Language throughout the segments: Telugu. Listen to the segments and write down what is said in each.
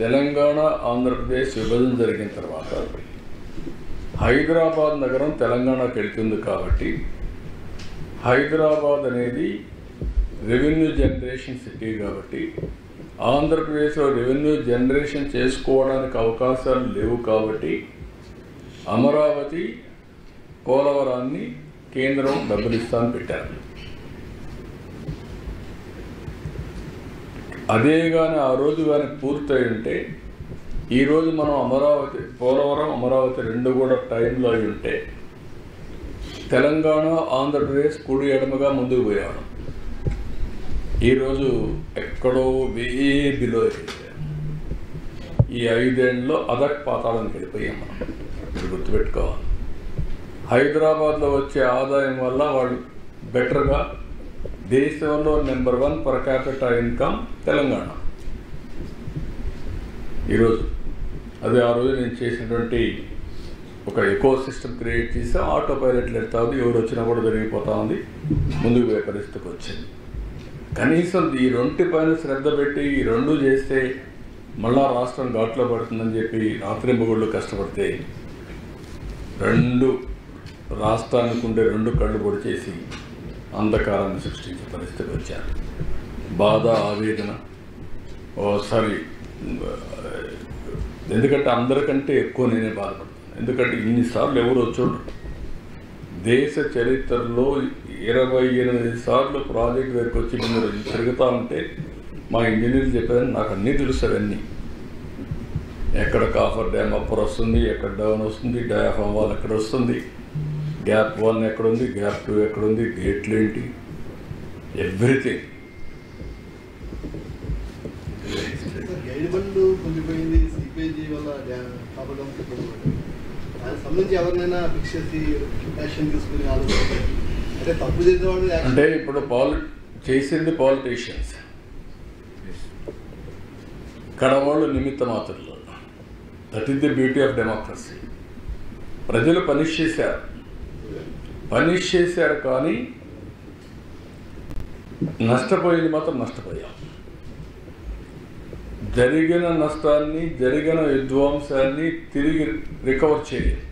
తెలంగాణ ఆంధ్రప్రదేశ్ విభజన జరిగిన తర్వాత హైదరాబాద్ నగరం తెలంగాణకు వెళ్తుంది కాబట్టి హైదరాబాద్ అనేది రెవెన్యూ జనరేషన్ సిటీ కాబట్టి ఆంధ్రప్రదేశ్లో రెవెన్యూ జనరేషన్ చేసుకోవడానికి అవకాశాలు లేవు కాబట్టి అమరావతి పోలవరాన్ని కేంద్రం డబ్బులు ఇస్తాను పెట్టారు. అదే కానీ ఆ రోజు కానీ పూర్తయి ఉంటే ఈరోజు మనం పోలవరం అమరావతి రెండు కూడా టైంలో అయి ఉంటే తెలంగాణ ఆంధ్రప్రదేశ్ కుడి ఎడమగా ముందుకు పోయాడు. ఈరోజు ఎక్కడో బిలో ఈ 5 ఏళ్ళలో అదక్ పాతాళానికి వెళ్ళిపోయాం. మనం మీరు గుర్తుపెట్టుకోవాలి. హైదరాబాద్లో వచ్చే ఆదాయం వల్ల వాళ్ళు బెటర్గా దేశంలో number 1 per capital income Telangana ఈరోజు. అదే ఆ రోజు నేను చేసినటువంటి ఒక ఎకో సిస్టమ్ క్రియేట్ చేసి ఆటో పైలట్లు ఎడతా ఉంది, ఎవరు వచ్చినా కూడా జరిగిపోతూ ఉంది, ముందుకు పోయే పరిస్థితికి వచ్చింది. కనీసం ఈ రెంటి పైన శ్రద్ధ పెట్టి ఈ రెండు చేస్తే మళ్ళా రాష్ట్రం ఘాట్లో పడుతుందని చెప్పి రాత్రింబగుళ్ళు కష్టపడితే రాష్ట్రానికి ఉండే 2 కళ్ళు పొడి చేసి అంధకారాన్ని సృష్టించే పరిస్థితికి వచ్చారు. బాధ, ఆవేదన ఓసారి, ఎందుకంటే అందరికంటే ఎక్కువ నేనే బాధపడతాను. ఎందుకంటే ఇన్నిసార్లు ఎవరు వచ్చాడు. దేశ చరిత్రలో 28 సార్లు ప్రాజెక్ట్ దగ్గరికి వచ్చి మీరు తిరుగుతూ ఉంటే మా ఇంజనీర్లు చెప్పారని నాకు అన్నీ తెలుసు. అవన్నీ ఎక్కడ కాఫర్ డ్యామ్ అప్పర్ వస్తుంది, ఎక్కడ డౌన్ వస్తుంది, డయాఫామ్ వాల్ ఎక్కడ వస్తుంది, గ్యాప్ 1 ఎక్కడుంది, గ్యాప్ 2 ఎక్కడుంది, గేట్లు ఏంటి, ఎవ్రీథింగ్. అంటే ఇప్పుడు చేసింది పాలిటీషియన్స్, కడవాళ్ళు నిమిత్త మాత్రులు. That is the beauty of democracy. ప్రజలు పనిష్ చేశారు కానీ నష్టపోయింది మాత్రం నష్టపోయాం. జరిగిన నష్టాన్ని, జరిగిన విధ్వంసాన్ని తిరిగి రికవర్ చేయలేదు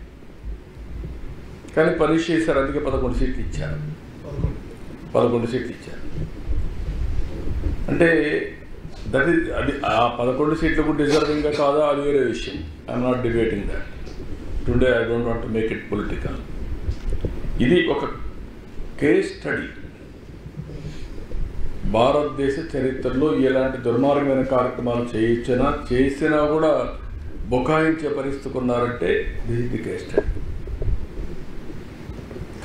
కానీ పనిష్ చేశారు. అందుకే 11 సీట్లు ఇచ్చారు. 11 సీట్లు ఇచ్చారు. అంటే అది ఆ 11 సీట్లకు డిజర్వింగ్గా కాదా అది వేరే విషయం. I'm not debating that. Today I don't want to make it political. ఇది ఒక కేస్ స్టడీ. భారతదేశ చరిత్రలో ఎలాంటి దుర్మార్గమైన కార్యక్రమాలు చేసినా కూడా బుకాయించే పరిస్థితికి ఉన్నారంటే దిస్ ది కేస్ స్టడీ.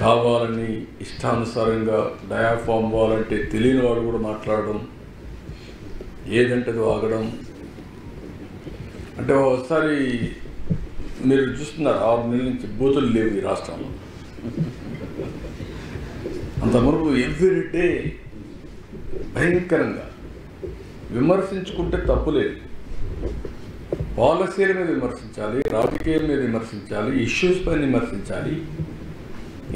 కావాలని ఇష్టానుసారంగా డయాఫామ్ వాలంటే తెలియని వాడు కూడా మాట్లాడడం, ఏదంటే ఆగడం. అంటే ఒకసారి మీరు చూస్తున్నారు 6 నెలల నుంచి బూతులు లేవు ఈ రాష్ట్రంలో. అంత మునుపు ఎవ్రీడే భయంకరంగా విమర్శించుకుంటే తప్పులేదు. పాలసీల మీద విమర్శించాలి, రాజకీయాల మీద విమర్శించాలి, ఇష్యూస్ పైన విమర్శించాలి.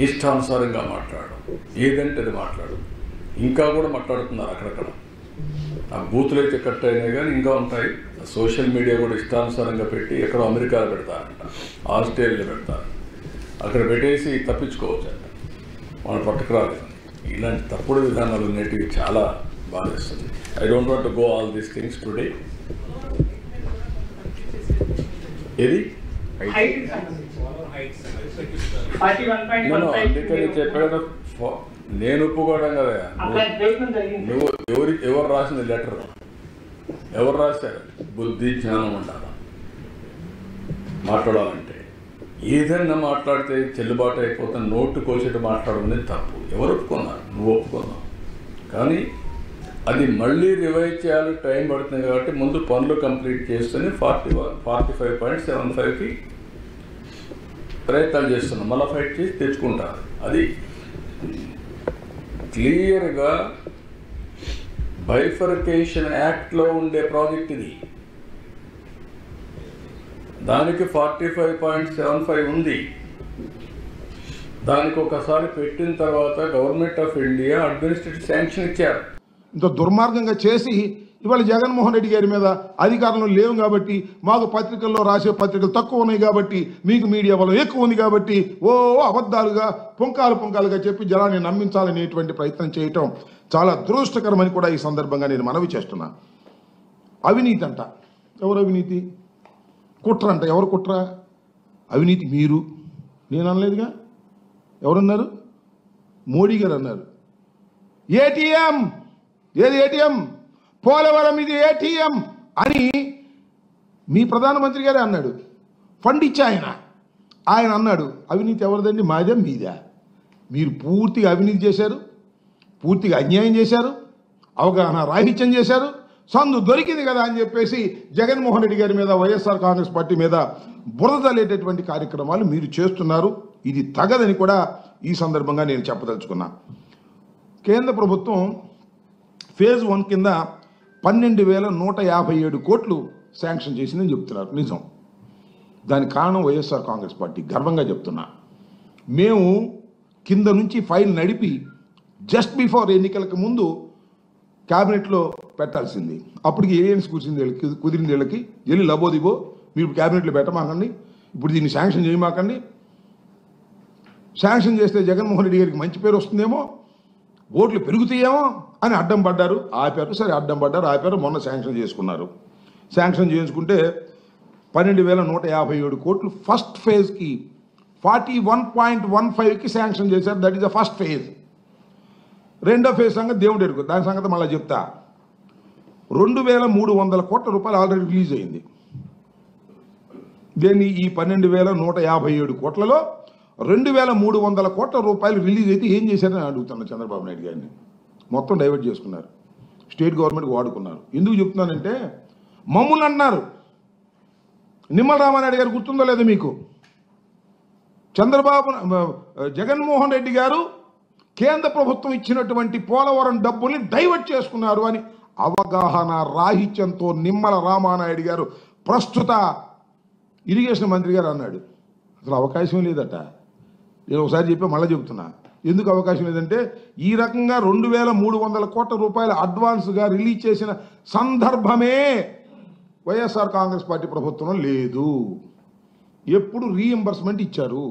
ఇష్టానుసారంగా మాట్లాడడం, ఏదంటే అది మాట్లాడడం. ఇంకా కూడా మాట్లాడుతున్నారు అక్కడక్కడ. ఆ బూతులు అయితే కట్ అయినాయి కానీ ఇంకా ఉంటాయి. సోషల్ మీడియా కూడా ఇష్టానుసారంగా పెట్టి ఎక్కడో అమెరికాలో పెడతారంట, ఆస్ట్రేలియాలో పెడతారు. అక్కడ పెట్టేసి తప్పించుకోవచ్చు అంట, వాళ్ళు పట్టుకురాలేదు. ఇలాంటి తప్పుడు విధానాలు ఉన్నటివి చాలా బాధేస్తుంది. I don't want to go all these things today. ఏది అందుకని చెప్పాడు. నేను ఒప్పుకోవడం కదా. నువ్వు ఎవరు రాసింది లెటర్? ఎవరు రాశారు? బుద్ధి జ్ఞానం ఉండాలి మాట్లాడాలంటే. ఏదైనా మాట్లాడితే చెల్లుబాటు అయిపోతుంది. నోటు కోసేట మాట్లాడడం తప్పు. ఎవరు ఒప్పుకున్నారు? నువ్వు ఒప్పుకున్నావు. కానీ అది మళ్ళీ రివైజ్ చేయాలి, టైం పడుతుంది కాబట్టి ముందు పనులు కంప్లీట్ చేస్తేనే 45.75కి ప్రయత్నాలు చేస్తున్నాం. మళ్ళీ ఫైట్ చేసి తెచ్చుకుంటారు. అది క్లియర్గా బైఫర్కేషన్ యాక్ట్లో ఉండే ప్రాజెక్ట్ ఇది. దానికి 45.75 ఉంది. దానికి ఒకసారి పెట్టిన తర్వాత government of India administrative sanction ఇచ్చారు. ఇంత దుర్మార్గంగా చేసి ఇవాళ జగన్మోహన్ రెడ్డి గారి మీద అధికారంలో లేవు కాబట్టి, మాకు పత్రికల్లో రాసే పత్రికలు తక్కువ ఉన్నాయి కాబట్టి, మీకు మీడియా బలం ఎక్కువ ఉంది కాబట్టి అబద్ధాలుగా పుంకాలుగా చెప్పి జనాన్ని నమ్మించాలనేటువంటి ప్రయత్నం చేయటం చాలా దురదృష్టకరమని కూడా ఈ సందర్భంగా నేను మనవి చేస్తున్నా. అవినీతి అంట. ఎవరు అవినీతి? కుట్ర అంట. ఎవరు కుట్ర? అవినీతి మీరు, నేను అనలేదుగా. ఎవరన్నారు? మోడీ గారు అన్నారు. ఏటీఎం, ఏది ఏటీఎం? పోలవరం ఇది ఏటీఎం అని మీ ప్రధానమంత్రి గారే అన్నాడు. ఫండ్ ఇచ్చి ఆయన అన్నాడు. అవినీతి ఎవరిదండి? మాదే మీదే. మీరు పూర్తిగా అవినీతి చేశారు, పూర్తిగా అన్యాయం చేశారు, అవగాహన రాహిత్యం చేశారు. సందు దొరికింది కదా అని చెప్పేసి జగన్మోహన్ రెడ్డి గారి మీద, వైఎస్ఆర్ కాంగ్రెస్ పార్టీ మీద బురద తల్లేటటువంటి కార్యక్రమాలు మీరు చేస్తున్నారు. ఇది తగదని కూడా ఈ సందర్భంగా నేను చెప్పదలుచుకున్నా. కేంద్ర ప్రభుత్వం ఫేజ్ 1 కింద 12,157 కోట్లు శాంక్షన్ చేసిందని చెప్తున్నారు. నిజం. దానికి కారణం వైఎస్ఆర్ కాంగ్రెస్ పార్టీ. గర్వంగా చెప్తున్నా. మేము కింద నుంచి ఫైల్ నడిపి జస్ట్ బిఫోర్ ఎన్నికలకు ముందు క్యాబినెట్లో పెట్టాల్సింది. అప్పటికి ఏలియన్స్ కుదిరింది వీళ్ళకి. వెళ్ళి లబోదిబో మీరు క్యాబినెట్లో పెట్టమాకండి, ఇప్పుడు దీన్ని శాంక్షన్ చేయమాకండి, శాంక్షన్ చేస్తే జగన్మోహన్ రెడ్డి గారికి మంచి పేరు వస్తుందేమో, ఓట్లు పెరుగుతాయేమో అని అడ్డం పడ్డారు, ఆపారు. సరే అడ్డం పడ్డారు, ఆపారు. మొన్న శాంక్షన్ చేసుకున్నారు. శాంక్షన్ చేసుకుంటే 12,157 కోట్లు ఫస్ట్ ఫేజ్కి 41.15కి శాంక్షన్ చేశారు. That is the first phase. రెండో ఫేజ్ సంగతి దేవుడు ఎరుగు, దాని సంగతి మళ్ళీ చెప్తా. 2,300 కోట్ల రూపాయలు ఆల్రెడీ రిలీజ్ అయింది. దీన్ని ఈ 12,157 కోట్లలో 2,300 కోట్ల రూపాయలు రిలీజ్ అయితే ఏం చేశారని అడుగుతున్నారు చంద్రబాబు నాయుడు గారిని. మొత్తం డైవర్ట్ చేసుకున్నారు, స్టేట్ గవర్నమెంట్కి వాడుకున్నారు. ఎందుకు చెప్తున్నానంటే, మమ్మల్ని అన్నారు. నిమ్మల రామానాయుడు గారు గుర్తుందో లేదో మీకు? జగన్మోహన్ రెడ్డి గారు కేంద్ర ప్రభుత్వం ఇచ్చినటువంటి పోలవరం డబ్బుల్ని డైవర్ట్ చేసుకున్నారు అని అవగాహన రాహిత్యంతో నిమ్మల రామానాయుడు గారు, ప్రస్తుత ఇరిగేషన్ మంత్రి గారు అన్నాడు. అసలు అవకాశం లేదట. నేను ఒకసారి చెప్పి మళ్ళీ చెబుతున్నా. ఎందుకు అవకాశం లేదంటే, ఈ రకంగా 2,300 కోట్ల రూపాయల అడ్వాన్స్గా రిలీజ్ చేసిన సందర్భమే వైఎస్ఆర్ కాంగ్రెస్ పార్టీ ప్రభుత్వం లేదు. ఎప్పుడు రీఎంబర్స్మెంట్ ఇచ్చారు.